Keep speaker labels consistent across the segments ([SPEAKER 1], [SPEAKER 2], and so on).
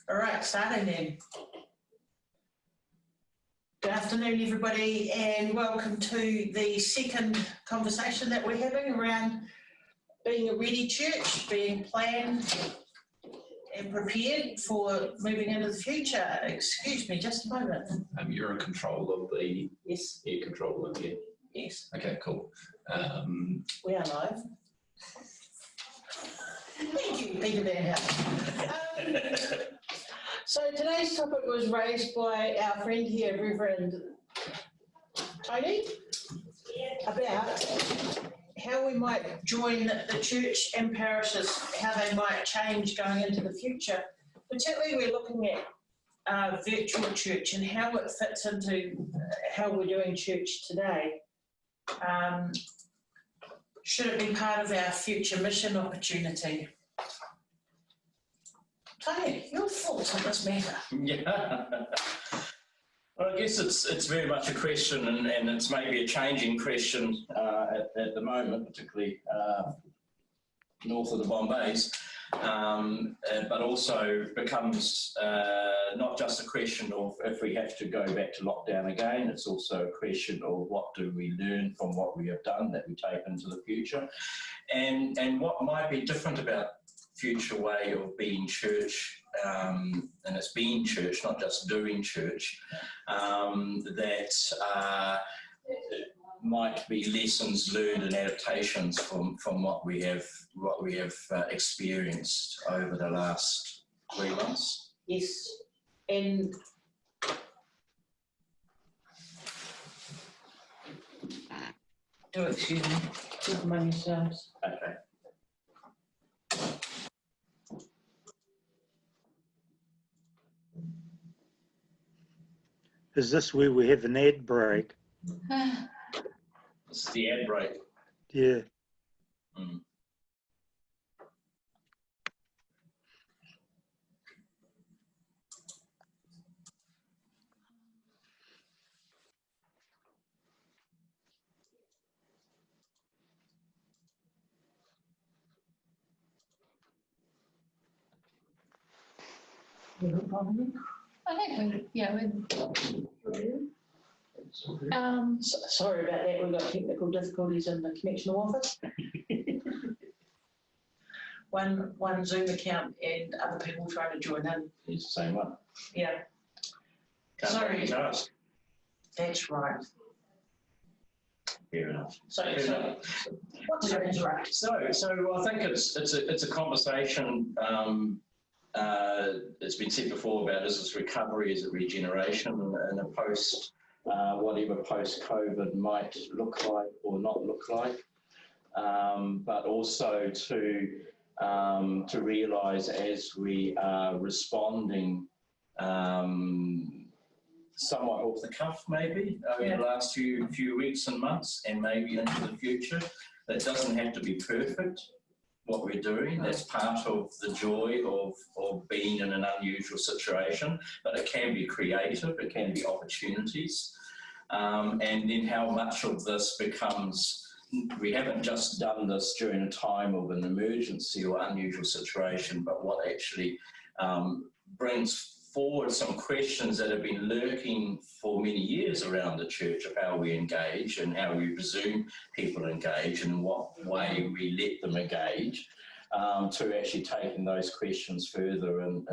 [SPEAKER 1] All right, starting then. Good afternoon, everybody, and welcome to the second conversation that we're having around being a ready church, being planned and prepared for moving into the future. Excuse me, just a moment.
[SPEAKER 2] You're in control of the air controller here?
[SPEAKER 1] Yes.
[SPEAKER 2] Okay, cool.
[SPEAKER 1] We are live. Thank you, Peter Van Houten. So today's topic was raised by our friend here, Reverend Tony, about how we might join the church and parishes, how they might change going into the future. Particularly we're looking at virtual church and how it fits into how we're doing church today. Should it be part of our future mission opportunity? Tony, your thoughts on this matter?
[SPEAKER 3] Yeah. Well, I guess it's very much a question, and it's maybe a changing question at the moment, particularly north of the Bombays, but also becomes not just a question of if we have to go back to lockdown again, it's also a question of what do we learn from what we have done that we take into the future, and what might be different about future way of being church, and it's being church, not just doing church, that might be lessons learned and adaptations from what we have experienced over the last 3 months.
[SPEAKER 1] Yes, and excuse me, keep my yourselves.
[SPEAKER 3] Okay.
[SPEAKER 4] Is this where we have an ad break?
[SPEAKER 3] This is the ad break.
[SPEAKER 4] Yeah.
[SPEAKER 3] Mm.
[SPEAKER 5] I think
[SPEAKER 1] Sorry about that, we've got technical difficulties in the connection office. one Zoom account and other people trying to join in.
[SPEAKER 3] It's the same one.
[SPEAKER 1] Yeah.
[SPEAKER 3] Sorry.
[SPEAKER 1] That's right.
[SPEAKER 3] Fair enough.
[SPEAKER 1] So what's right?
[SPEAKER 3] So I think it's a conversation. It's been said before about is this recovery, is it regeneration, and a post whatever post-COVID might look like or not look like, but also to realise as we are responding somewhat off the cuff maybe over the last few weeks and months and maybe into the future. That doesn't have to be perfect, what we're doing. That's part of the joy of being in an unusual situation, but it can be creative, it can be opportunities. And then how much of this becomes, we haven't just done this during a time of an emergency or unusual situation, but what actually brings forward some questions that have been lurking for many years around the church of how we engage and how we presume people engage and in what way we let them engage, to actually taking those questions further in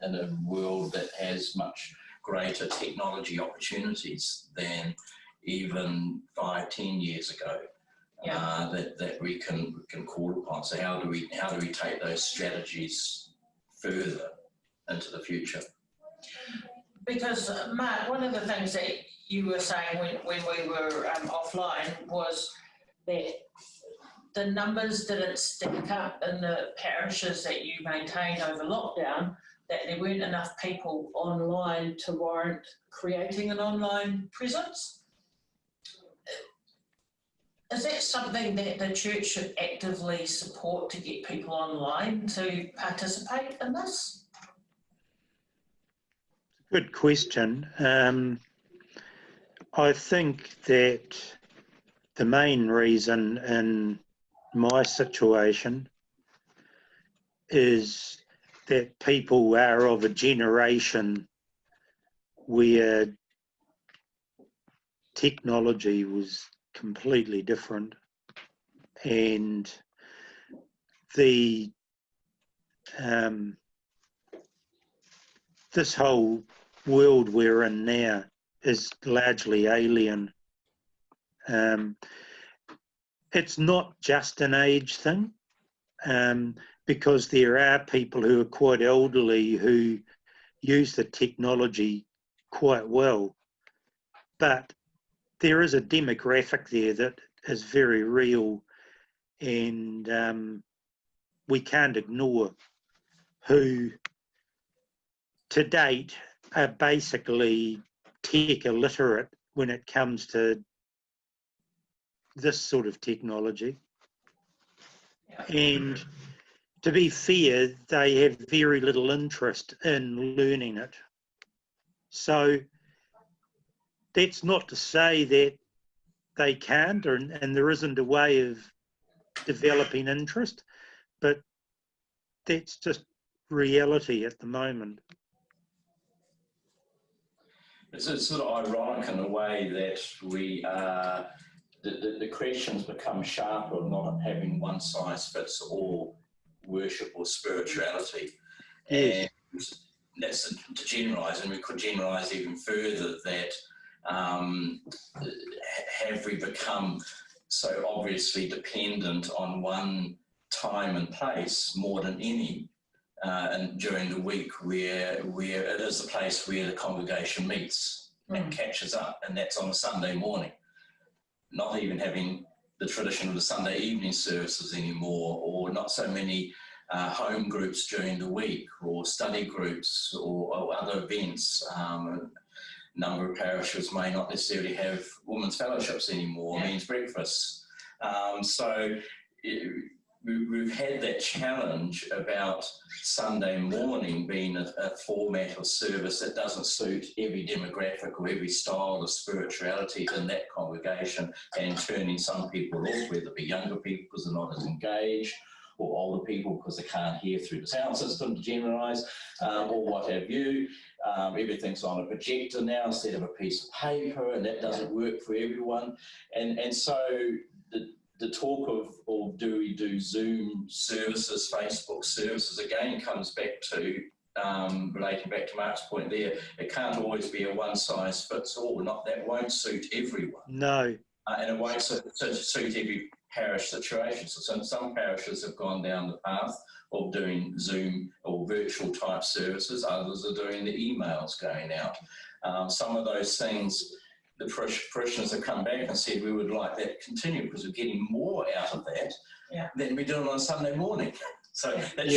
[SPEAKER 3] a world that has much greater technology opportunities than even 5-10 years ago. That we can call upon. So how do we take those strategies further into the future?
[SPEAKER 1] Because Mark, one of the things that you were saying when we were offline was that the numbers didn't stack up in the parishes that you maintained over lockdown, that there weren't enough people online to warrant creating an online presence. Is that something that the church should actively support to get people online to participate in this?
[SPEAKER 4] Good question. I think that the main reason in my situation is that people are of a generation where technology was completely different, and the this whole world we're in now is largely alien. It's not just an age thing, because there are people who are quite elderly who use the technology quite well, but there is a demographic there that is very real, and we can't ignore, who to date are basically tech illiterate when it comes to this sort of technology. And to be fair, they have very little interest in learning it. So that's not to say that they can't, and there isn't a way of developing interest, but that's just reality at the moment.
[SPEAKER 3] It's sort of ironic in a way that we the questions become sharper, not having one size fits all worship or spirituality.
[SPEAKER 4] Yes.
[SPEAKER 3] And that's to generalise, and we could generalise even further that have we become so obviously dependent on one time and place more than any, and during the week where it is the place where the congregation meets and catches up, and that's on a Sunday morning. Not even having the tradition of the Sunday evening services anymore, or not so many home groups during the week, or study groups, or other events. A number of parishes may not necessarily have women's fellowships anymore, men's breakfasts. So we've had that challenge about Sunday morning being a format of service that doesn't suit every demographic or every style of spirituality in that congregation, and turning some people off, whether it be younger people because they're not as engaged, or older people because they can't hear through the sound system, to generalise, or what have you. Everything's on a projector now instead of a piece of paper, and that doesn't work for everyone. And so the talk of do we do Zoom services, Facebook services, again comes back to, relating back to Mark's point there, it can't always be a one size fits all. That won't suit everyone.
[SPEAKER 4] No.
[SPEAKER 3] And it won't suit every parish situation. So some parishes have gone down the path of doing Zoom or virtual type services. Others are doing the emails going out. Some of those things, the parishioners have come back and said we would like that to continue because we're getting more out of that than we do on a Sunday morning. So that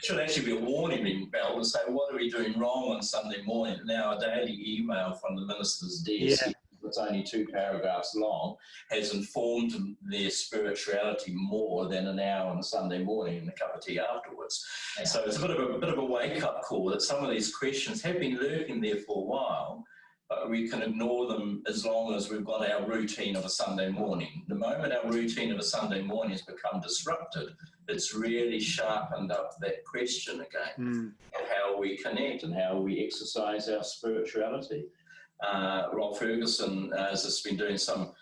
[SPEAKER 3] should actually be a warning bell to say, what are we doing wrong on Sunday morning? Now a daily email from the minister's desk, that's only 2 paragraphs long, has informed their spirituality more than an hour on a Sunday morning and a cup of tea afterwards. Yeah. So it's a bit of a wake-up call that some of these questions have been lurking there for a while, but we can ignore them as long as we've got our routine of a Sunday morning. The moment our routine of a Sunday morning has become disrupted, it's really sharpened up that question again of how we connect and how we exercise our spirituality. Rob Ferguson has been doing some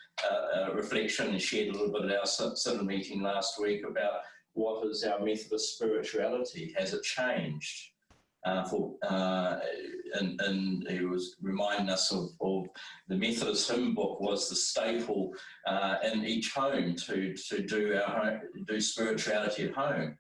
[SPEAKER 3] reflection and shared a little bit at our synod meeting last week about what is our Methodist spirituality. Has it changed? And he was reminding us of the Methodist hymn book was the staple in each home to do spirituality at home.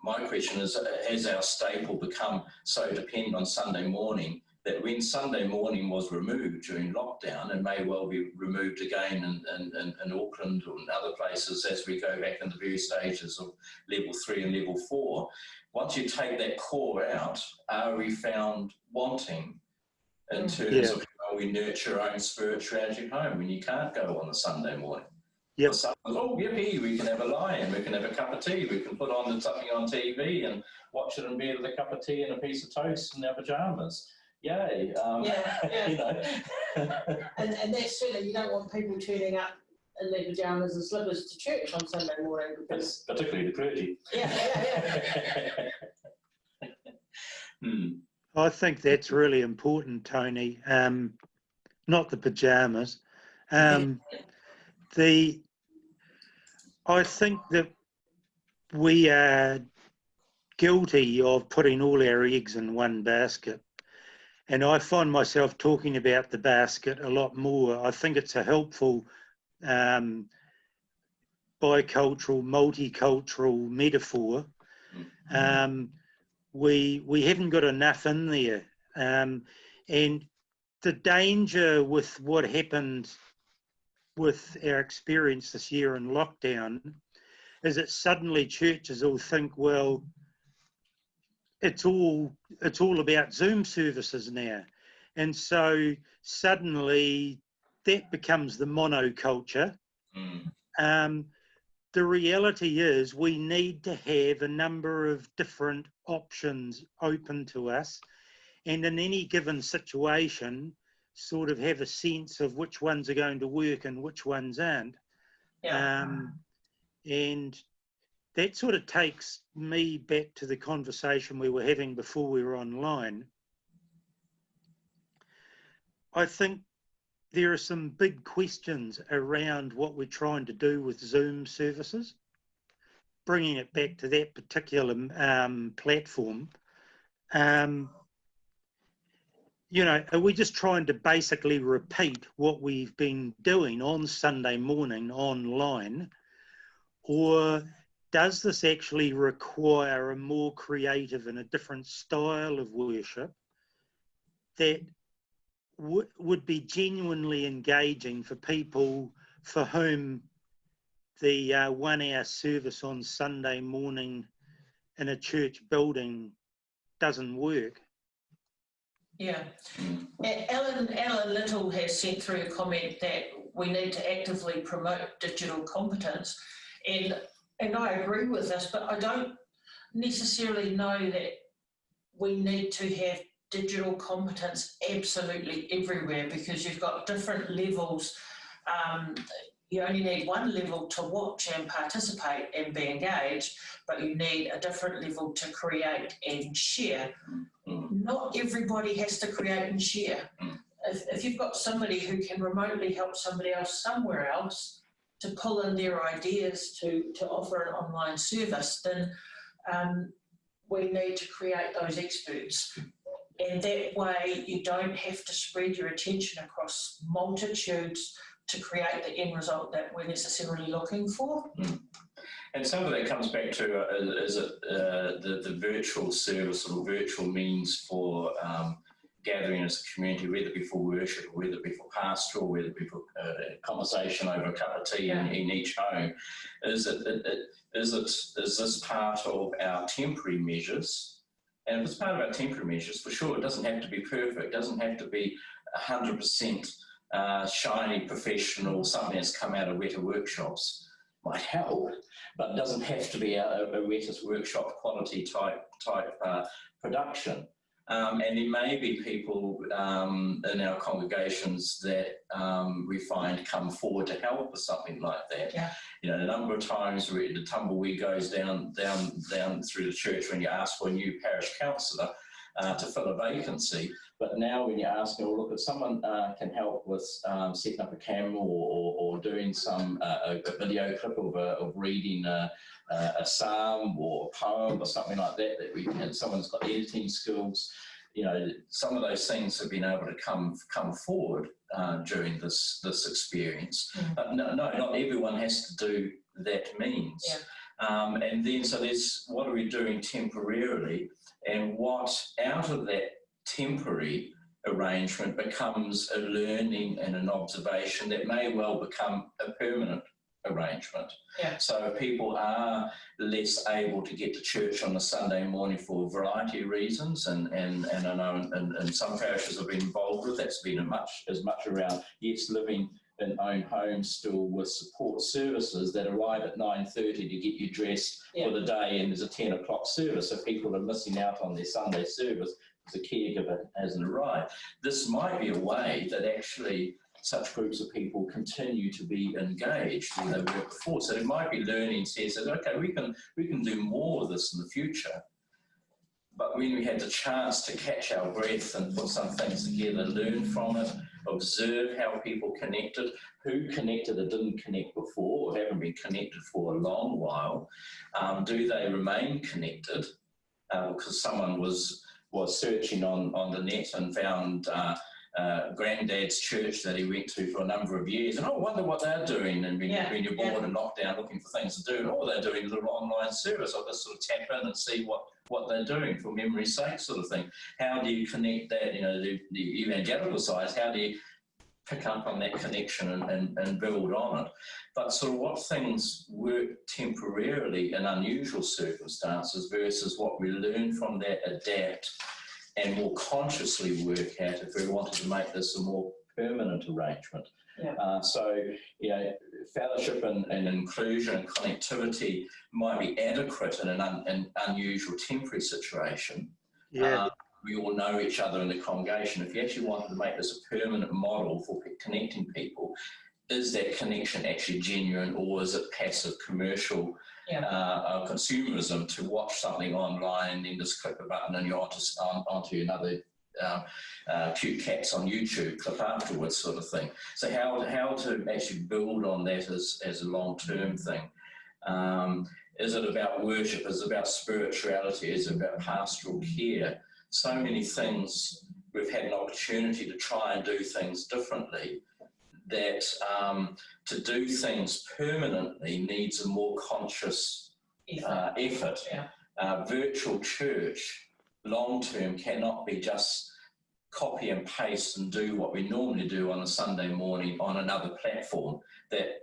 [SPEAKER 3] My question is, has our staple become so dependent on Sunday morning that when Sunday morning was removed during lockdown, and may well be removed again in Auckland or in other places as we go back into various stages of level 3 and level 4, once you take that core out, are we found wanting in terms of how we nurture our own spirituality at home when you can't go on a Sunday morning?
[SPEAKER 4] Yep.
[SPEAKER 3] For some, yippee, we can have a lie-in, we can have a cup of tea, we can put on something on TV and watch it in bed with a cup of tea and a piece of toast in our pyjamas. Yay. You know.
[SPEAKER 1] And that's certainly, you don't want people turning up in their pyjamas and slippers to church on Sunday morning because
[SPEAKER 2] Particularly the clergy.
[SPEAKER 1] yeah.
[SPEAKER 4] I think that's really important, Tony. Not the pyjamas. I think that we are guilty of putting all our eggs in one basket. And I find myself talking about the basket a lot more. I think it's a helpful bicultural, multicultural metaphor. We haven't got enough in there. And the danger with what happened with our experience this year in lockdown is that suddenly churches all think, well, it's all about Zoom services now. And so suddenly that becomes the monoculture. The reality is we need to have a number of different options open to us, and in any given situation sort of have a sense of which ones are going to work and which ones aren't. And that sort of takes me back to the conversation we were having before we were online. I think there are some big questions around what we're trying to do with Zoom services. Bringing it back to that particular platform, you know, are we just trying to basically repeat what we've been doing on Sunday morning online, or does this actually require a more creative and a different style of worship that would be genuinely engaging for people for whom the 1 hour service on Sunday morning in a church building doesn't work?
[SPEAKER 5] Yeah. Alan Little has sent through a comment that we need to actively promote digital competence, and I agree with this, but I don't necessarily know that we need to have digital competence absolutely everywhere, because you've got different levels. You only need one level to watch and participate and be engaged, but you need a different level to create and share. Not everybody has to create and share. If you've got somebody who can remotely help somebody else somewhere else to pull in their ideas to offer an online service, then we need to create those experts. And that way you don't have to spread your attention across multitudes to create the end result that we're necessarily looking for.
[SPEAKER 3] And some of that comes back to the virtual service or virtual means for gathering as a community, whether it be for worship, or whether it be for pastoral, whether it be for conversation over a cup of tea in each home. Is this part of our temporary measures? And if it's part of our temporary measures, for sure, it doesn't have to be perfect. It doesn't have to be 100% shiny, professional, something that's come out of Weta workshops. Might help, but it doesn't have to be a Weta's workshop quality type production. And there may be people in our congregations that we find come forward to help with something like that.
[SPEAKER 5] Yeah.
[SPEAKER 3] You know, the number of times where the tumbleweed goes down through the church when you ask for a new parish councillor to fill a vacancy. But now when you're asking, well, look, if someone can help with setting up a camera or doing some a video clip of reading a psalm or a poem or something like that, and someone's got editing skills, you know, some of those things have been able to come forward during this experience. But no, not everyone has to do that means.
[SPEAKER 5] Yeah.
[SPEAKER 3] And then so there's what are we doing temporarily, and what out of that temporary arrangement becomes a learning and an observation that may well become a permanent arrangement.
[SPEAKER 5] Yeah.
[SPEAKER 3] So people are less able to get to church on a Sunday morning for a variety of reasons, and I know and some parishes have been involved with that's been as much around, yes, living in own homes still with support services that arrive at 9:30 to get you dressed for the day, and there's a 10 o'clock service, so people are missing out on their Sunday service because the caregiver hasn't arrived. This might be a way that actually such groups of people continue to be engaged where they were before. So there might be learning says that, okay, we can do more of this in the future. But when we had the chance to catch our breath and put some things together, learn from it, observe how people connected, who connected or didn't connect before or haven't been connected for a long while, do they remain connected? Because someone was searching on the net and found granddad's church that he went to for a number of years, and I wonder what they're doing, and when you're bored and locked down looking for things to do, and all they're doing is a little online service. I'll just sort of tap in and see what they're doing for memory's sake, sort of thing. How do you connect that, the evangelical side, how do you pick up on that connection and build on it? But sort of what things work temporarily in unusual circumstances versus what we learn from that, adapt, and more consciously work at if we wanted to make this a more permanent arrangement.
[SPEAKER 5] Yeah.
[SPEAKER 3] So, fellowship and inclusion and connectivity might be adequate in an unusual temporary situation.
[SPEAKER 4] Yeah.
[SPEAKER 3] We all know each other in the congregation. If you actually wanted to make this a permanent model for connecting people, is that connection actually genuine, or is it passive commercial consumerism to watch something online and then just click the button and you're onto another cute cats on YouTube clip afterwards, sort of thing? So how to actually build on that as a long-term thing? Is it about worship? Is it about spirituality? Is it about pastoral care? So many things. We've had an opportunity to try and do things differently, that to do things permanently needs a more conscious effort. Yeah. Virtual church, long-term, cannot be just copy and paste and do what we normally do on a Sunday morning on another platform. That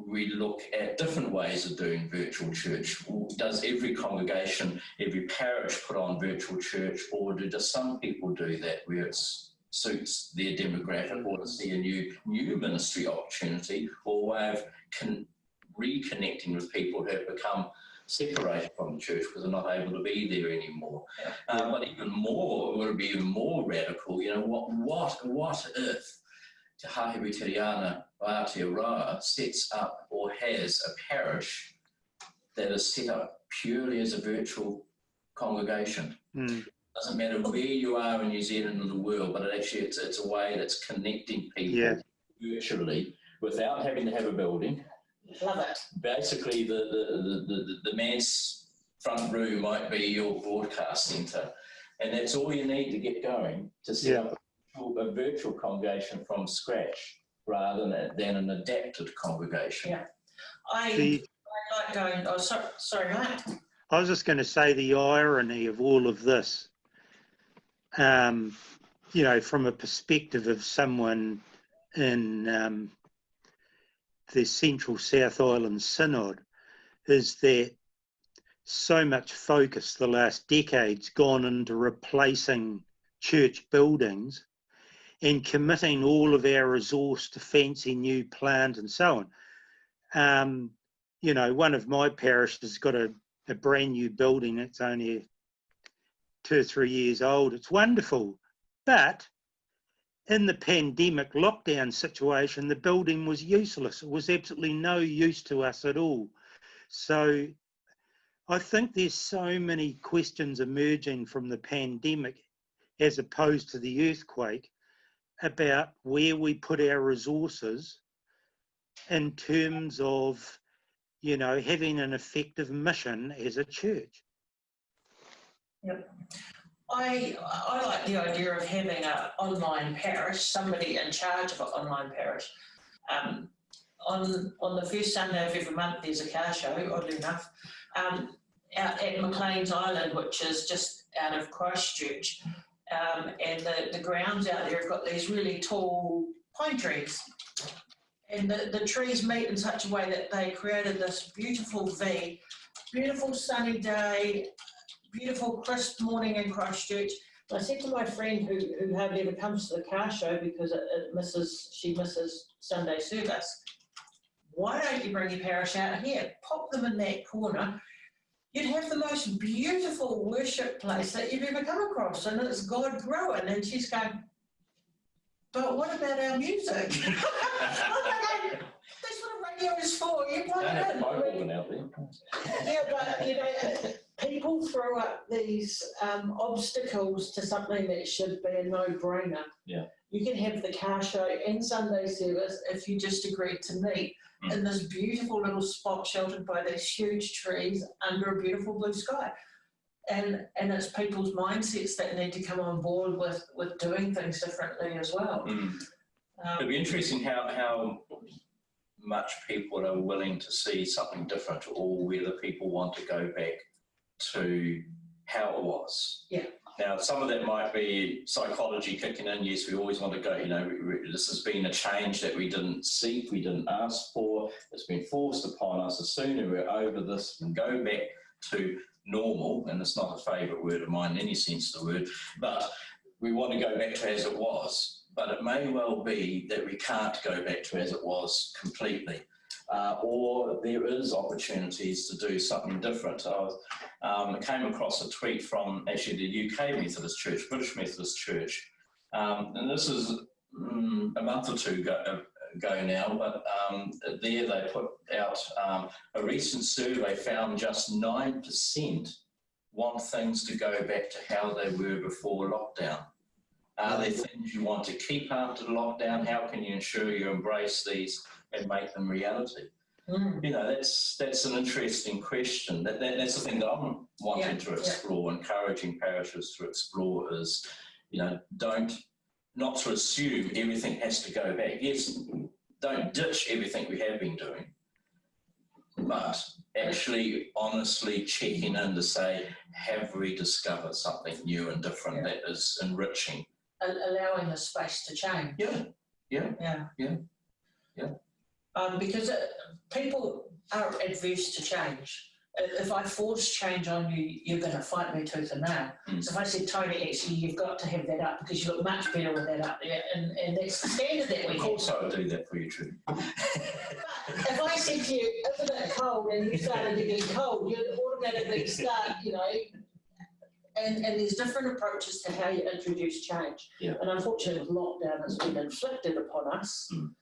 [SPEAKER 3] we look at different ways of doing virtual church. Does every congregation, every parish put on virtual church, or do just some people do that where it suits their demographic, or to see a new ministry opportunity or way of reconnecting with people who have become separated from the church because they're not able to be there anymore? But even more, it would be even more radical. What if Te Hāhiwi Tiriana Aotearoa sets up or has a parish that is set up purely as a virtual congregation? Doesn't matter where you are in New Zealand or the world, but it's a way that's connecting people virtually without having to have a building.
[SPEAKER 5] Love it.
[SPEAKER 3] Basically, the man's front room might be your broadcast centre, and that's all you need to get going to set up a virtual congregation from scratch rather than an adapted congregation.
[SPEAKER 5] Yeah, I like going. Oh, sorry, Mark.
[SPEAKER 4] I was just going to say the irony of all of this. From a perspective of someone in the Central South Island Synod, is that so much focus the last decade's gone into replacing church buildings and committing all of our resource to fancy new plant and so on. One of my parishes has got a brand new building. It's only 2 or 3 years old. It's wonderful. But in the pandemic lockdown situation, the building was useless. It was absolutely no use to us at all. So I think there's so many questions emerging from the pandemic as opposed to the earthquake about where we put our resources in terms of, having an effective mission as a church.
[SPEAKER 5] Yep. I like the idea of having an online parish, somebody in charge of an online parish. On the first Sunday of every month, there's a car show, oddly enough, out at McLean's Island, which is just out of Christchurch. And the grounds out there have got these really tall pine trees. And the trees meet in such a way that they created this beautiful V, beautiful sunny day, beautiful crisp morning in Christchurch. And I said to my friend who hardly ever comes to the car show because she misses Sunday service, why don't you bring your parish out here? Pop them in that corner. You'd have the most beautiful worship place that you've ever come across, and it's God growing. And she's going, but what about our music? I'm like, that's what a radio is for. You plug
[SPEAKER 3] Don't have
[SPEAKER 5] it
[SPEAKER 3] a
[SPEAKER 5] in.
[SPEAKER 3] pipe organ out there.
[SPEAKER 1] Yeah, but you know, people throw up these obstacles to something that should be a no-brainer.
[SPEAKER 3] Yeah.
[SPEAKER 1] You can have the car show and Sunday service if you just agreed to meet in this beautiful little spot sheltered by these huge trees under a beautiful blue sky. And it's people's mindsets that need to come on board with doing things differently as well.
[SPEAKER 3] It'd be interesting how much people are willing to see something different, or whether people want to go back to how it was.
[SPEAKER 1] Yeah.
[SPEAKER 3] Now, some of that might be psychology kicking in. Yes, we always want to go, you know, this has been a change that we didn't seek, we didn't ask for. It's been forced upon us. The sooner we're over this and go back to normal, and it's not a favourite word of mine in any sense of the word, but we want to go back to as it was. But it may well be that we can't go back to as it was completely. Or there is opportunities to do something different. I came across a tweet from actually the UK Methodist Church, British Methodist Church, and this is a month or two ago now, but there they put out a recent survey found just 9% want things to go back to how they were before lockdown. Are there things you want to keep after the lockdown? How can you ensure you embrace these and make them reality? You know, that's an interesting question. That's the thing that I'm wanting to explore, encouraging parishes to explore is, you know, not to assume everything has to go back. Yes, don't ditch everything we have been doing, but actually honestly checking in to say, have we discovered something new and different that is enriching?
[SPEAKER 5] Allowing the space to change. Because people are adverse to change. If I force change on you, you're going to fight me tooth and nail. So if I said, Tony, actually, you've got to have that up because you look much better with that up there, and that's the standard that we have.
[SPEAKER 3] Of course I would do that for you, Trudy.
[SPEAKER 1] If I said to you, isn't it cold, and you started to get cold, you'd automatically start, you know, and there's different approaches to how you introduce change.
[SPEAKER 3] Yeah.
[SPEAKER 1] And unfortunately, with lockdown, it's been inflicted upon us, and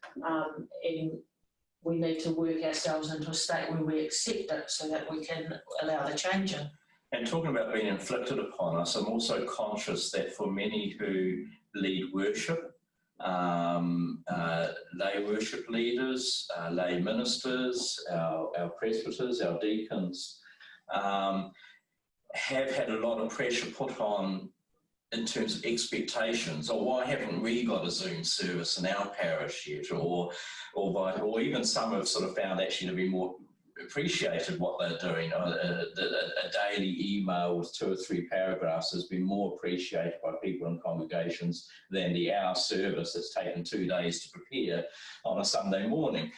[SPEAKER 1] we need to work ourselves into a state where we accept it so that we can allow the change in.
[SPEAKER 3] And talking about being inflicted upon us, I'm also conscious that for many who lead worship, lay worship leaders, lay ministers, our presbyters, our deacons, have had a lot of pressure put on in terms of expectations. Or why haven't we got a Zoom service in our parish yet? Or even some have sort of found actually to be more appreciated what they're doing. A daily email with 2 or 3 paragraphs has been more appreciated by people in congregations than the hour service that's taken 2 days to prepare on a Sunday morning.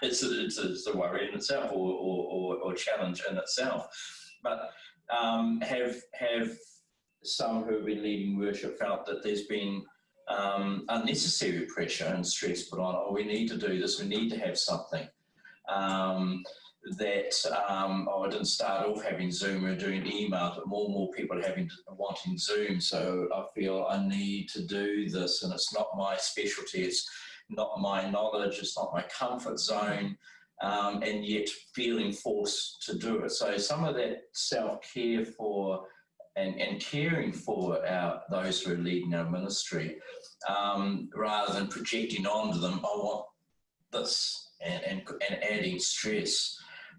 [SPEAKER 3] It's a worry in itself, or challenge in itself. But have some who have been leading worship felt that there's been unnecessary pressure and stress put on? Oh, we need to do this. We need to have something. I didn't start off having Zoom. We were doing emails, but more and more people are wanting Zoom. So I feel I need to do this, and it's not my specialty. It's not my knowledge. It's not my comfort zone. And yet feeling forced to do it. So some of that self-care for and caring for those who are leading our ministry, rather than projecting onto them, I want this, and adding stress.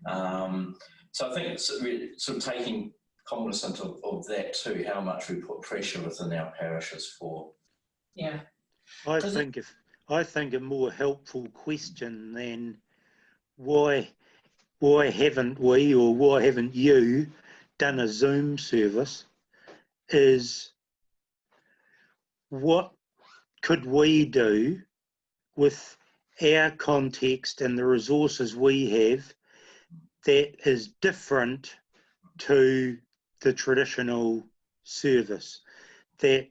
[SPEAKER 3] So I think it's really sort of taking cognizance of that too, how much we put pressure within our parishes for.
[SPEAKER 5] Yeah.
[SPEAKER 4] I think a more helpful question than why haven't we, or why haven't you done a Zoom service, is what could we do with our context and the resources we have that is different to the traditional service, that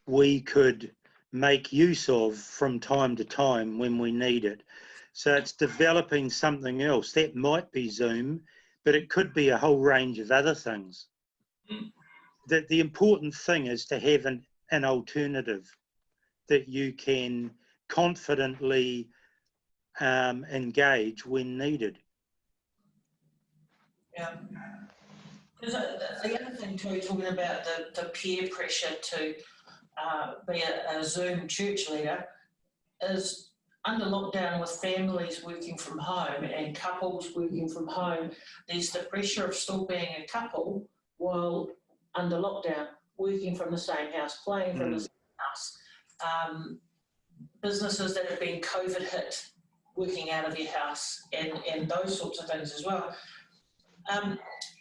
[SPEAKER 4] we could make use of from time to time when we need it. So it's developing something else. That might be Zoom, but it could be a whole range of other things. The important thing is to have an alternative that you can confidently engage when needed.
[SPEAKER 5] Yeah. Because the other thing too, talking about the peer pressure to be a Zoom church leader, is under lockdown with families working from home and couples working from home, there's the pressure of still being a couple while under lockdown, working from the same house, playing from the same house. Businesses that have been COVID hit, working out of your house, and those sorts of things as well.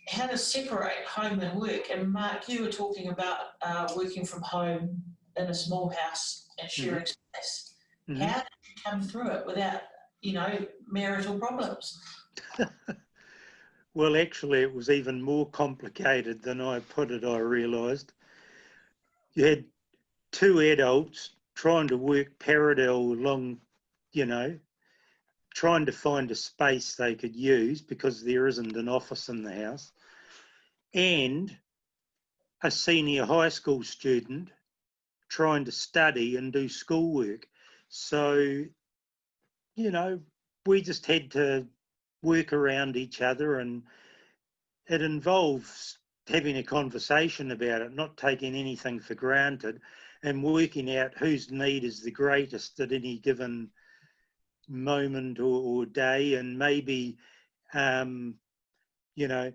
[SPEAKER 5] How to separate home and work. And Mark, you were talking about working from home in a small house and sharing space.
[SPEAKER 4] Mm-hmm.
[SPEAKER 5] How did you come through it without, marital problems?
[SPEAKER 4] Well, actually, it was even more complicated than I put it, I realised. You had two adults trying to work parallel along, trying to find a space they could use because there isn't an office in the house, and a senior high school student trying to study and do schoolwork. So, we just had to work around each other, and it involves having a conversation about it, not taking anything for granted, and working out whose need is the greatest at any given moment or day. And maybe,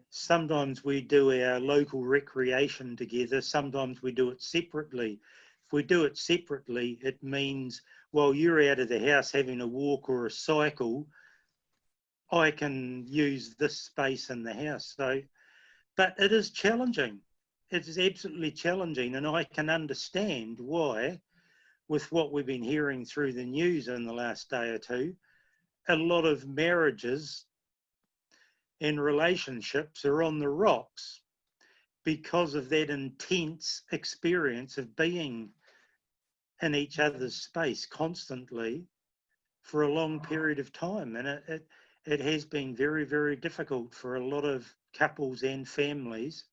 [SPEAKER 4] sometimes we do our local recreation together, sometimes we do it separately. If we do it separately, it means while you're out of the house having a walk or a cycle, I can use this space in the house. So, but it is challenging. It is absolutely challenging, and I can understand why, with what we've been hearing through the news in the last day or two, a lot of marriages and relationships are on the rocks because of that intense experience of being in each other's space constantly for a long period of time. And it has been very, very difficult for a lot of couples and families.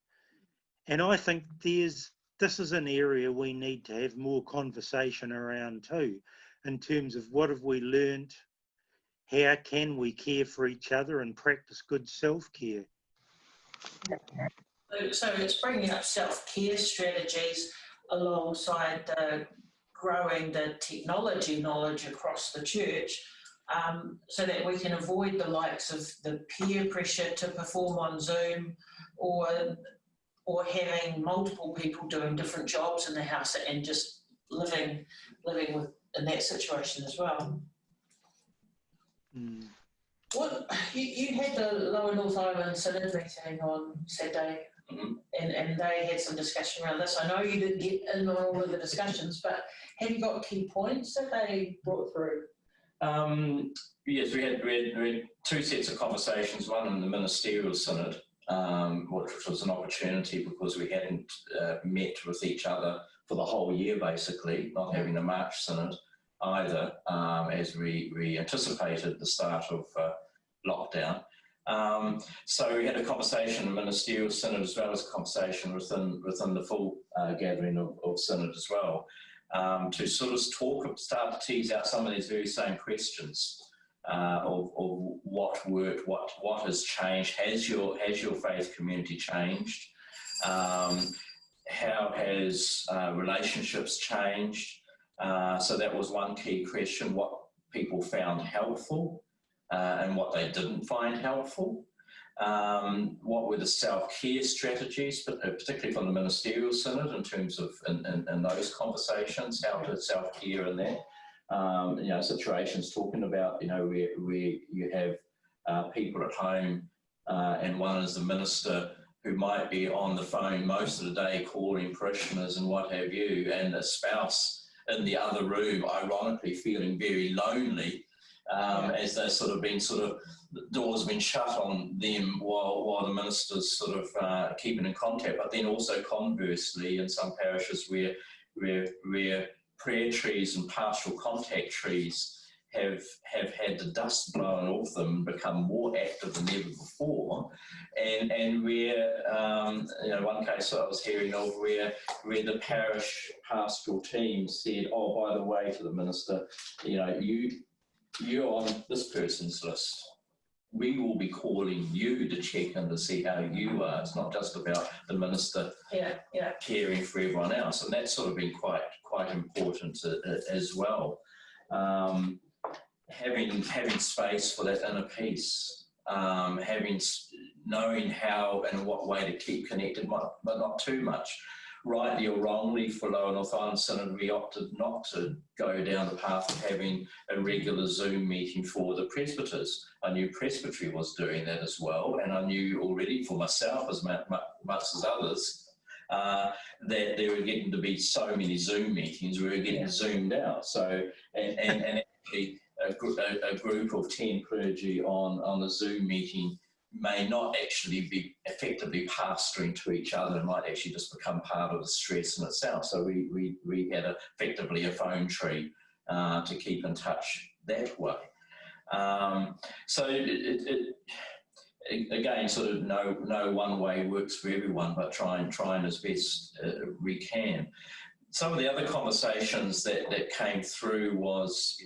[SPEAKER 4] And I think this is an area we need to have more conversation around too, in terms of what have we learnt, how can we care for each other and practice good self-care.
[SPEAKER 5] So it's bringing up self-care strategies alongside growing the technology knowledge across the church, so that we can avoid the likes of the peer pressure to perform on Zoom, or having multiple people doing different jobs in the house and just living in that situation as well. What you had the Lower North Island Synod meeting on Saturday, and they had some discussion around this. I know you didn't get in on all of the discussions, but have you got key points that they brought through?
[SPEAKER 3] Yes, we had two sets of conversations, one in the Ministerial Synod, which was an opportunity because we hadn't met with each other for the whole year, basically, not having a March Synod either, as we anticipated the start of lockdown. So we had a conversation in the Ministerial Synod as well as a conversation within the full gathering of Synod as well, to sort of start to tease out some of these very same questions of what worked, what has changed, has your faith community changed, how has relationships changed. So that was one key question, what people found helpful and what they didn't find helpful. What were the self-care strategies, particularly from the Ministerial Synod in terms of in those conversations, how to self-care in that, situations talking about, where you have people at home and one is the minister who might be on the phone most of the day calling parishioners and what have you, and the spouse in the other room, ironically feeling very lonely, as they've the doors been shut on them while the minister's sort of keeping in contact. But then also conversely, in some parishes where prayer trees and pastoral contact trees have had the dust blown off them and become more active than ever before, and where, one case I was hearing of where the parish pastoral team said, oh, by the way, to the minister, you're on this person's list. We will be calling you to check in to see how you are. It's not just about the minister caring for everyone else, and that's sort of been quite important as well. Having space for that inner peace, knowing how and what way to keep connected, but not too much. Rightly or wrongly, for Lower North Island Synod, we opted not to go down the path of having a regular Zoom meeting for the presbyters. I knew Presbytery was doing that as well, and I knew already for myself, as much as others, that there were getting to be so many Zoom meetings, we were getting zoomed out. So, and actually a group of 10 clergy on a Zoom meeting may not actually be effectively pastoring to each other. It might actually just become part of the stress in itself. So we had effectively a phone tree to keep in touch that way. So again, sort of no one way works for everyone, but trying as best we can. Some of the other conversations that came through was,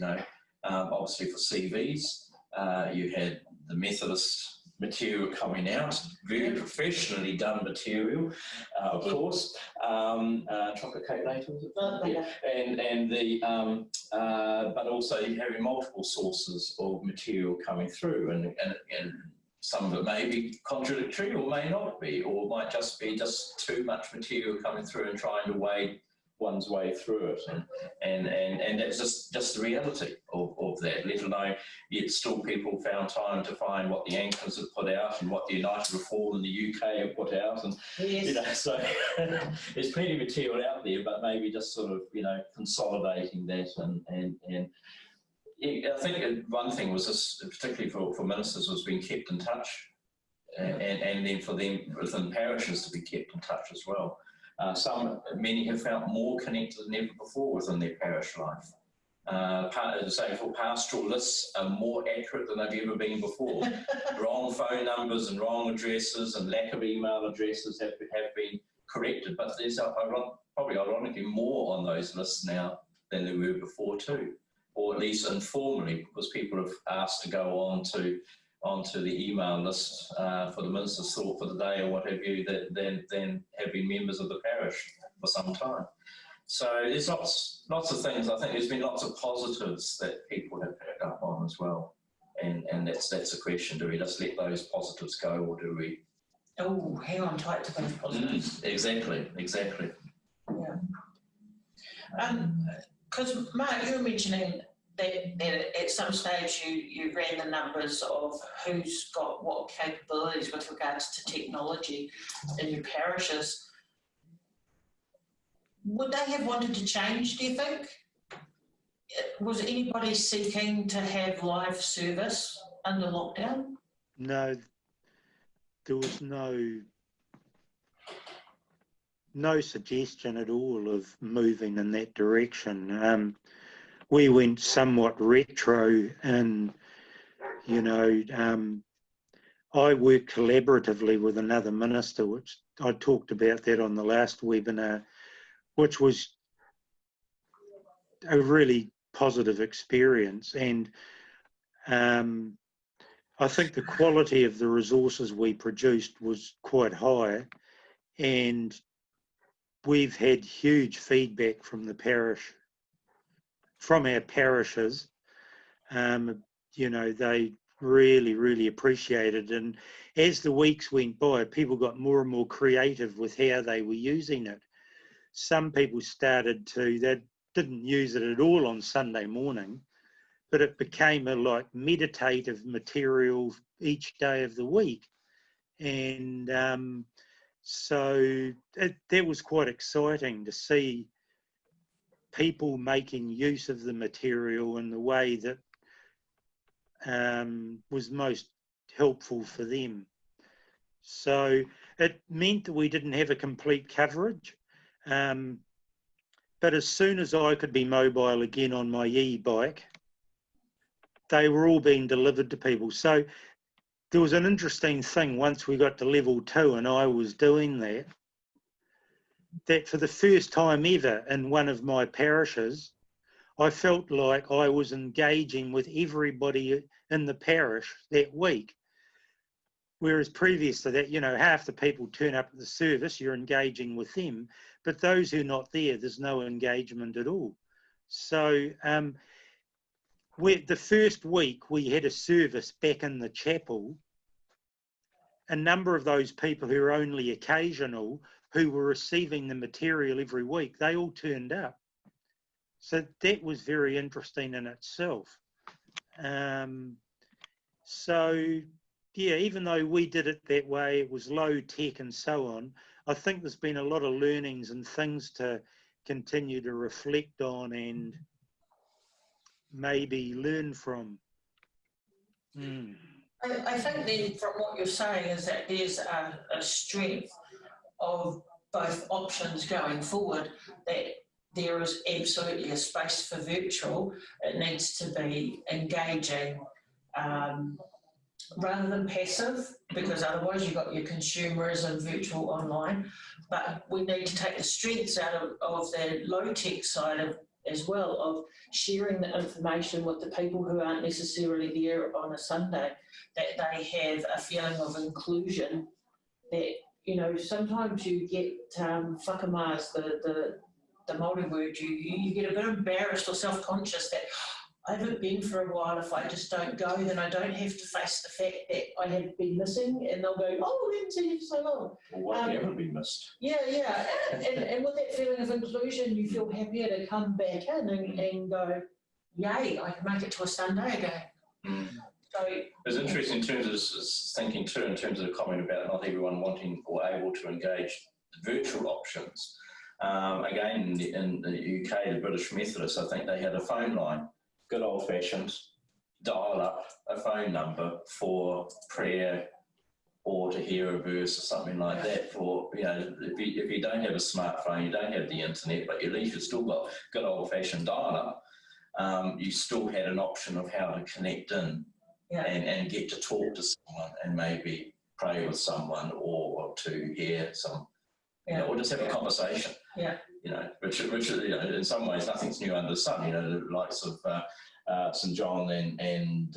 [SPEAKER 3] obviously for CVs, you had the Methodist material coming out, very professionally done material, of course. Chocolate cake later, was it? And the but also having multiple sources of material coming through, and some of it may be contradictory or may not be, or might just be too much material coming through and trying to wade one's way through it, and that's just the reality of that, let alone yet still people found time to find what the Anglicans have put out and what the United Reform in the UK have put out, and so there's plenty of material out there, but maybe just sort of consolidating that, and I think one thing was this, particularly for ministers, was being kept in touch, and then for them within parishes to be kept in touch as well. Many have felt more connected than ever before within their parish life. For pastoral lists are more accurate than they've ever been before. Wrong phone numbers and wrong addresses and lack of email addresses have been corrected, but there's probably ironically more on those lists now than there were before too, or at least informally, because people have asked to go onto the email list for the minister's thought for the day or what have you, that then have been members of the parish for some time. So there's lots of things. I think there's been lots of positives that people have picked up on as well, and that's the question: do we just let those positives go, or do we?
[SPEAKER 5] Oh, hang on tight to those positives.
[SPEAKER 3] Exactly.
[SPEAKER 5] Yeah. Because Mark, you were mentioning that at some stage you ran the numbers of who's got what capabilities with regards to technology in your parishes. Would they have wanted to change, do you think? Was anybody seeking to have live service under lockdown?
[SPEAKER 4] No, there was no suggestion at all of moving in that direction. We went somewhat retro, and I work collaboratively with another minister, which I talked about that on the last webinar, which was a really positive experience. And I think the quality of the resources we produced was quite high, and we've had huge feedback from the parish, from our parishes. They really appreciated it. And as the weeks went by, people got more and more creative with how they were using it. Some people that didn't use it at all on Sunday morning, but it became a meditative material each day of the week. And so that was quite exciting to see people making use of the material in the way that was most helpful for them. So it meant that we didn't have a complete coverage, but as soon as I could be mobile again on my e-bike, they were all being delivered to people. So there was an interesting thing once we got to level 2 and I was doing that for the first time ever in one of my parishes, I felt like I was engaging with everybody in the parish that week. Whereas previous to that, you know, half the people turn up at the service, you're engaging with them, but those who are not there, there's no engagement at all. So the first week we had a service back in the chapel. A number of those people who are only occasional, who were receiving the material every week, they all turned up. So that was very interesting in itself. So, yeah, even though we did it that way, it was low tech and so on, I think there's been a lot of learnings and things to continue to reflect on and maybe learn from.
[SPEAKER 5] I think then from what you're saying is that there's a strength of both options going forward, that there is absolutely a space for virtual. It needs to be engaging rather than passive, because otherwise you've got your consumerism, virtual online, but we need to take the strengths out of the low-tech side as well, of sharing the information with the people who aren't necessarily there on a Sunday, that they have a feeling of inclusion, that, you know, sometimes you get whakamas, the Māori word, you get a bit embarrassed or self-conscious that I haven't been for a while. If I just don't go, then I don't have to face the fact that I have been missing, and they'll go, oh, we haven't seen you for so long.
[SPEAKER 3] Well, why haven't been missed?
[SPEAKER 5] Yeah, yeah. And with that feeling of inclusion, you feel happier to come back in and go, yay, I can make it to a Sunday again. So
[SPEAKER 3] it's interesting in terms of thinking too, in terms of the comment about not everyone wanting or able to engage the virtual options. Again, in the UK, the British Methodists, I think they had a phone line, good old-fashioned, dial up a phone number for prayer or to hear a verse or something like that. For, you know, if you don't have a smartphone, you don't have the internet, but at least you've still got good old-fashioned dial-up. You still had an option of how to connect in and get to talk to someone and maybe pray with someone or to hear some, you know, or just have a conversation.
[SPEAKER 5] Yeah.
[SPEAKER 3] You know, which you know, in some ways nothing's new under the sun. You know, the likes of St John and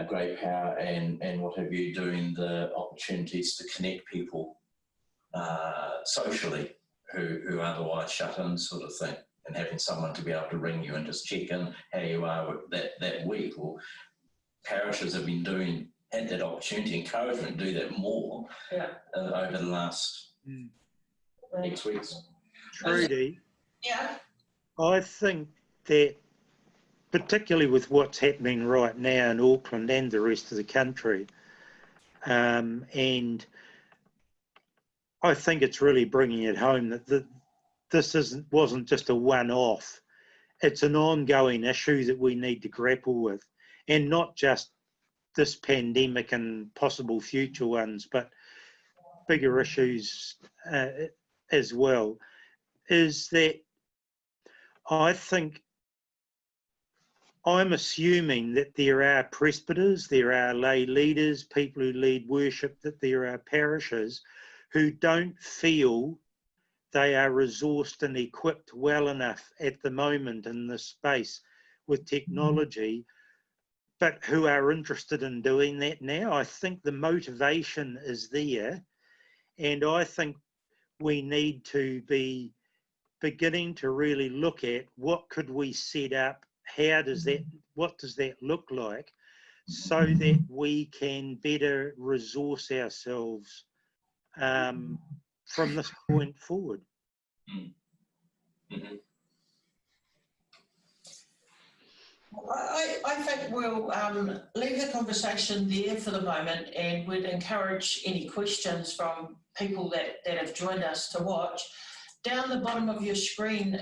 [SPEAKER 3] Great Power and what have you, doing the opportunities to connect people socially who otherwise shut in, sort of thing, and having someone to be able to ring you and just check in how you are that week. Or parishes have been had that opportunity, encouragement to do that more over the last 6 weeks.
[SPEAKER 4] Trudy,
[SPEAKER 5] yeah,
[SPEAKER 4] I think that particularly with what's happening right now in Auckland and the rest of the country, and I think it's really bringing it home that this wasn't just a one-off. It's an ongoing issue that we need to grapple with, and not just this pandemic and possible future ones, but bigger issues as well, is that I think I'm assuming that there are presbyters, there are lay leaders, people who lead worship, that there are parishes who don't feel they are resourced and equipped well enough at the moment in this space with technology, but who are interested in doing that now. I think the motivation is there, and I think we need to be beginning to really look at what could we set up, what does that look like, so that we can better resource ourselves from this point forward.
[SPEAKER 3] Mm-hmm.
[SPEAKER 5] I think we'll leave the conversation there for the moment, and we'd encourage any questions from people that have joined us to watch. Down the bottom of your screen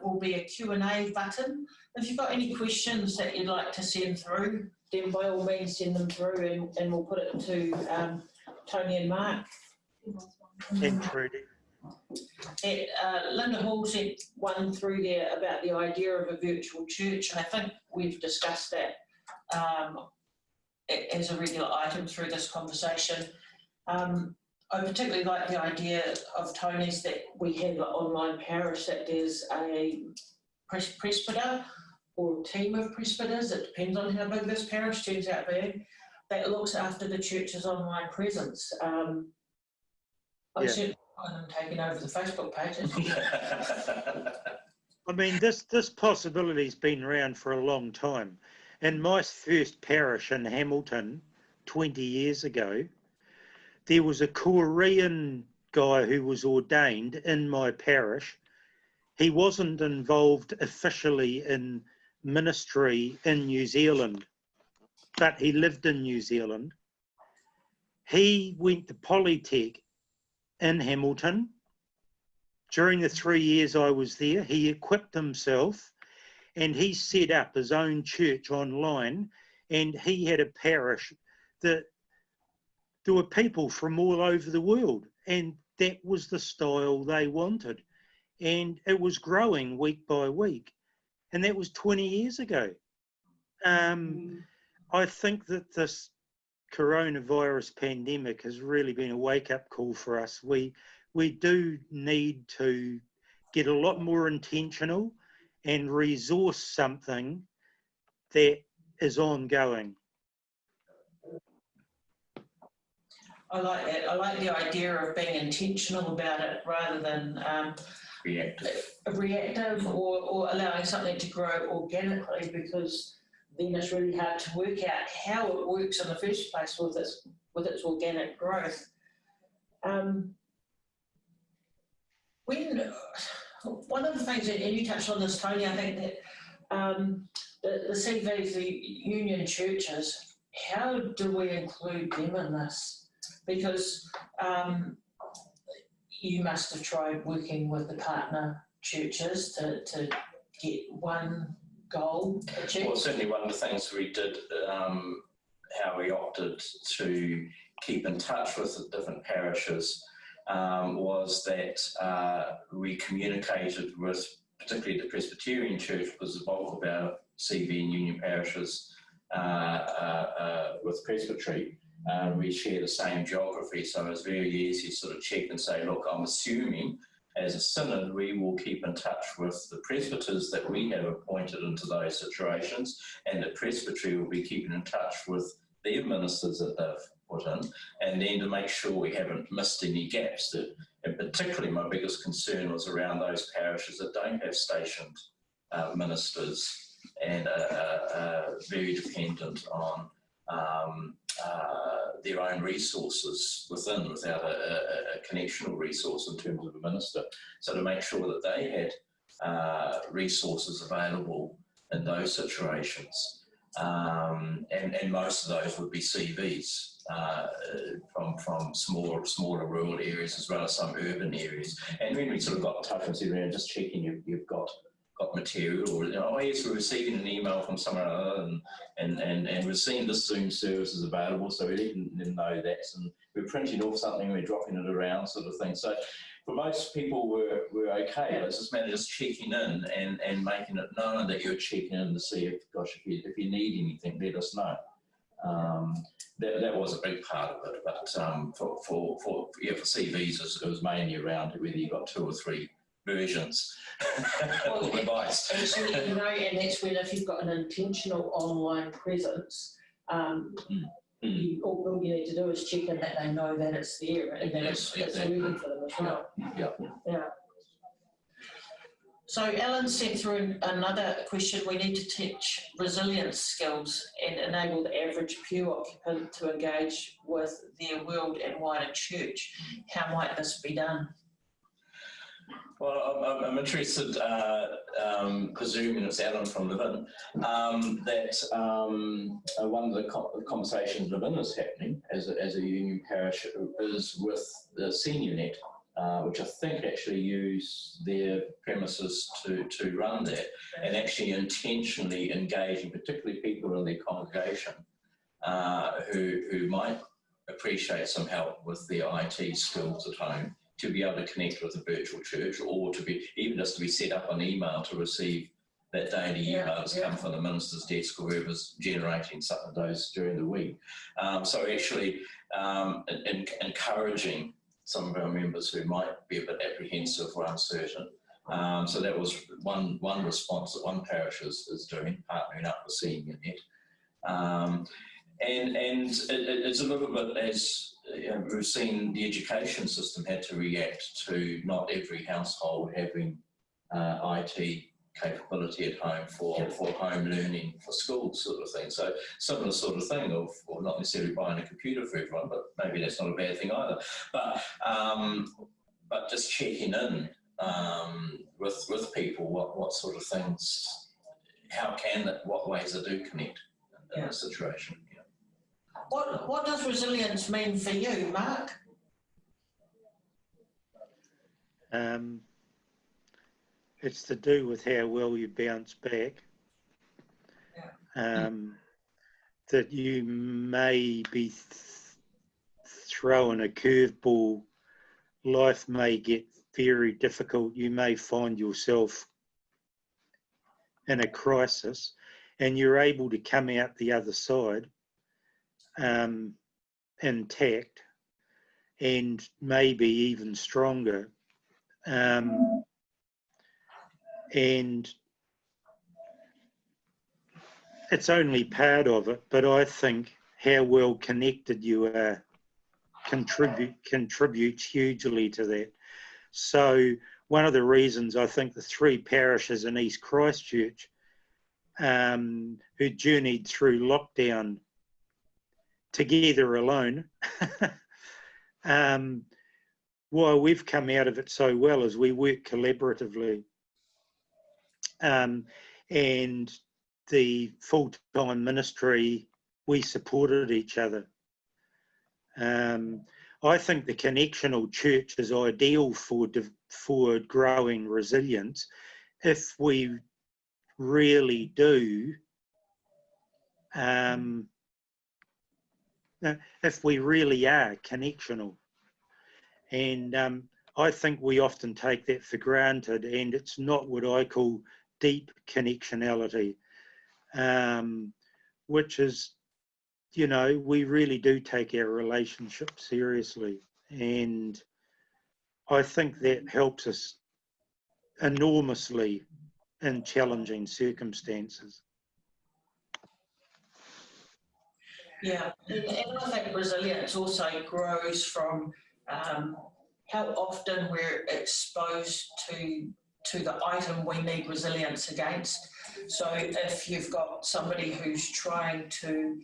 [SPEAKER 5] will be a Q&A button. If you've got any questions that you'd like to send through, then by all means send them through, and we'll put it to Tony and Mark.
[SPEAKER 4] And Trudy.
[SPEAKER 5] Linda Hall sent one through there about the idea of a virtual church, and I think we've discussed that as a regular item through this conversation. I particularly like the idea of Tony's that we have an online parish, that there's a presbyter or team of presbyters, it depends on how big this parish turns out being, that looks after the church's online presence. I certainly find them taking over the Facebook pages.
[SPEAKER 4] I mean, this possibility's been around for a long time. In my first parish in Hamilton 20 years ago, there was a Korean guy who was ordained in my parish. He wasn't involved officially in ministry in New Zealand, but he lived in New Zealand. He went to Polytech in Hamilton. During the 3 years I was there, he equipped himself and he set up his own church online, and he had a parish that there were people from all over the world, and that was the style they wanted. And it was growing week by week. And that was 20 years ago. I think that this coronavirus pandemic has really been a wake-up call for us. We do need to get a lot more intentional and resource something that is ongoing.
[SPEAKER 5] I like that. I like the idea of being intentional about it rather than reactive or allowing something to grow organically, because then it's really hard to work out how it works in the first place with its organic growth. One of the things, and you touched on this, Tony, I think that the CVs, the union churches, how do we include them in this? Because you must have tried working with the partner churches to get one goal achieved.
[SPEAKER 3] Well, certainly one of the things we did, how we opted to keep in touch with the different parishes, was that we communicated with, particularly the Presbyterian Church, was the bulk of our CV and union parishes with Presbytery. We share the same geography, so it's very easy to sort of check and say, look, I'm assuming as a synod we will keep in touch with the presbyters that we have appointed into those situations, and the presbytery will be keeping in touch with their ministers that they've put in, and then to make sure we haven't missed any gaps. And particularly my biggest concern was around those parishes that don't have stationed ministers and are very dependent on their own resources without a connectional resource in terms of a minister. So to make sure that they had resources available in those situations. And most of those would be CVs from smaller rural areas as well as some urban areas. And when we sort of got in touch and said, just checking you've got material, or oh yes, we're receiving an email from someone other, and we're seeing this Zoom service is available, so we didn't know that, and we're printing off something, we're dropping it around, sort of thing. So for most people, we're okay. It's just a matter of just checking in and making it known that you're checking in to see if you need anything, let us know. That was a big part of it, but for CVs, it was mainly around whether you got 2 or 3 versions of advice.
[SPEAKER 5] And so, and that's when, if you've got an intentional online presence, all you need to do is check in that they know that it's there and that it's moving for them as well. Yeah. So Alan sent through another question. We need to teach resilience skills and enable the average pew occupant to engage with their world and wider church. How might this be done?
[SPEAKER 3] Well, I'm interested, presuming it's Alan from Levin, that one of the conversations Levin is happening as a union parish is with the senior net, which I think actually use their premises to run that, and actually intentionally engaging, particularly people in their congregation who might appreciate some help with their IT skills at home, to be able to connect with a virtual church, or to be even just to be set up an email to receive that daily emails come from the minister's desk or whoever's generating some of those during the week. So actually encouraging some of our members who might be a bit apprehensive or uncertain. So that was one response that one parish is doing, partnering up with Senior Net. And it's a little bit as we've seen the education system had to react to not every household having IT capability at home for home learning for school sort of thing. So similar sort of thing of, or not necessarily buying a computer for everyone, but maybe that's not a bad thing either. But just checking in with people, what sort of things, what ways they do connect in a situation.
[SPEAKER 5] What does resilience mean for you, Mark?
[SPEAKER 4] It's to do with how well you bounce back. That you may be throwing a curveball, life may get very difficult, you may find yourself in a crisis, and you're able to come out the other side intact and maybe even stronger. And it's only part of it, but I think how well connected you are contributes hugely to that. So one of the reasons I think the 3 parishes in East Christchurch who journeyed through lockdown together alone, why we've come out of it so well is we work collaboratively. And the full-time ministry, we supported each other. I think the connectional church is ideal for growing resilience if we really do, if we really are connectional. And I think we often take that for granted, and it's not what I call deep connectionality, which is, you know, we really do take our relationship seriously. And I think that helps us enormously in challenging circumstances.
[SPEAKER 5] Yeah, and I think resilience also grows from how often we're exposed to the item we need resilience against. So if you've got somebody who's trying to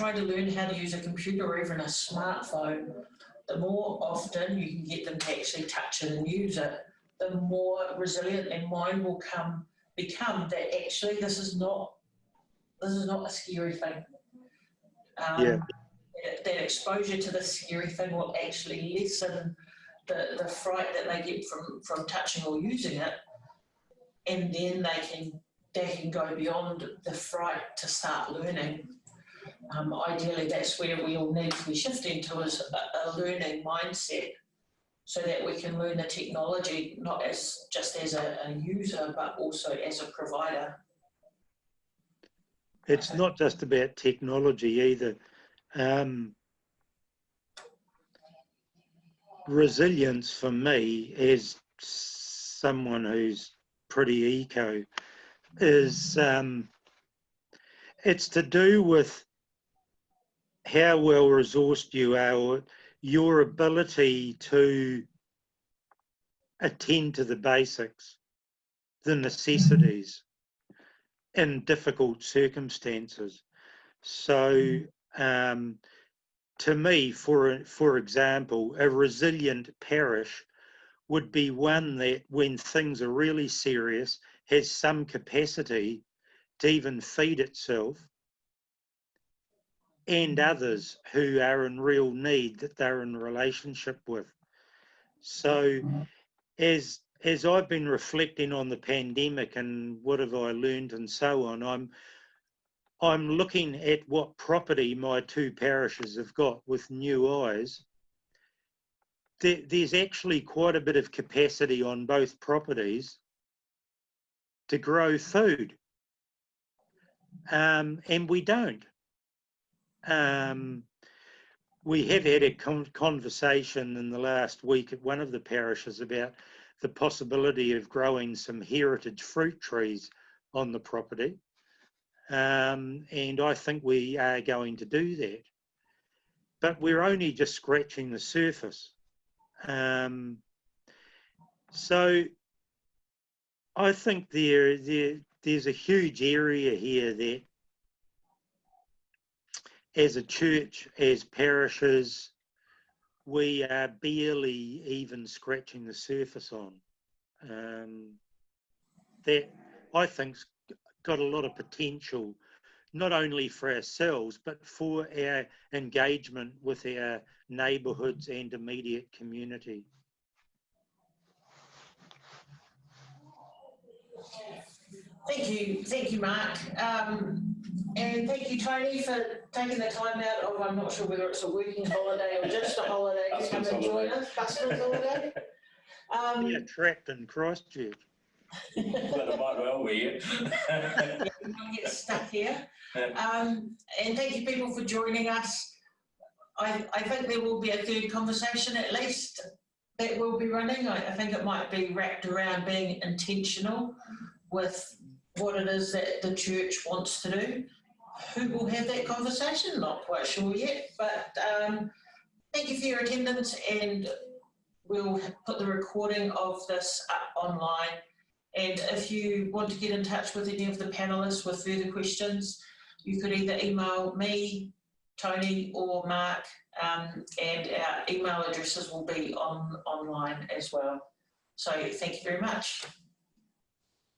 [SPEAKER 5] learn how to use a computer or even a smartphone, the more often you can get them to actually touch it and use it, the more resilient their mind will become that actually this is not a scary thing. That exposure to the scary thing will actually lessen the fright that they get from touching or using it, and then they can go beyond the fright to start learning. Ideally, that's where we all need to be shifting to, is a learning mindset, so that we can learn the technology not just as a user, but also as a provider.
[SPEAKER 4] It's not just about technology either. Resilience for me, as someone who's pretty eco, is it's to do with how well resourced you are, or your ability to attend to the basics, the necessities in difficult circumstances. So to me, for example, a resilient parish would be one that, when things are really serious, has some capacity to even feed itself and others who are in real need that they're in relationship with. So as I've been reflecting on the pandemic and what have I learned and so on, I'm looking at what property my 2 parishes have got with new eyes. There's actually quite a bit of capacity on both properties to grow food. And we don't. We have had a conversation in the last week at one of the parishes about the possibility of growing some heritage fruit trees on the property. And I think we are going to do that. But we're only just scratching the surface. So I think there's a huge area here that as a church, as parishes, we are barely even scratching the surface on. That I think's got a lot of potential, not only for ourselves, but for our engagement with our neighbourhoods and immediate community.
[SPEAKER 5] Thank you, Mark. And thank you, Tony, for taking the time out of, I'm not sure whether it's a working holiday or just a holiday to come and join us, busman's holiday.
[SPEAKER 4] Yeah, trapped in Christchurch.
[SPEAKER 3] But it might well be.
[SPEAKER 5] Yeah, we might get stuck here. And thank you, people, for joining us. I think there will be a third conversation at least that will be running. I think it might be wrapped around being intentional with what it is that the church wants to do. Who will have that conversation? Not quite sure yet, but thank you for your attendance, and we'll put the recording of this up online. And if you want to get in touch with any of the panellists with further questions, you could either email me, Tony, or Mark, and our email addresses will be online as well. So thank you very much.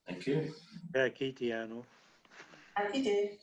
[SPEAKER 3] Thank you.
[SPEAKER 4] Kia kite anō.
[SPEAKER 5] Happy day.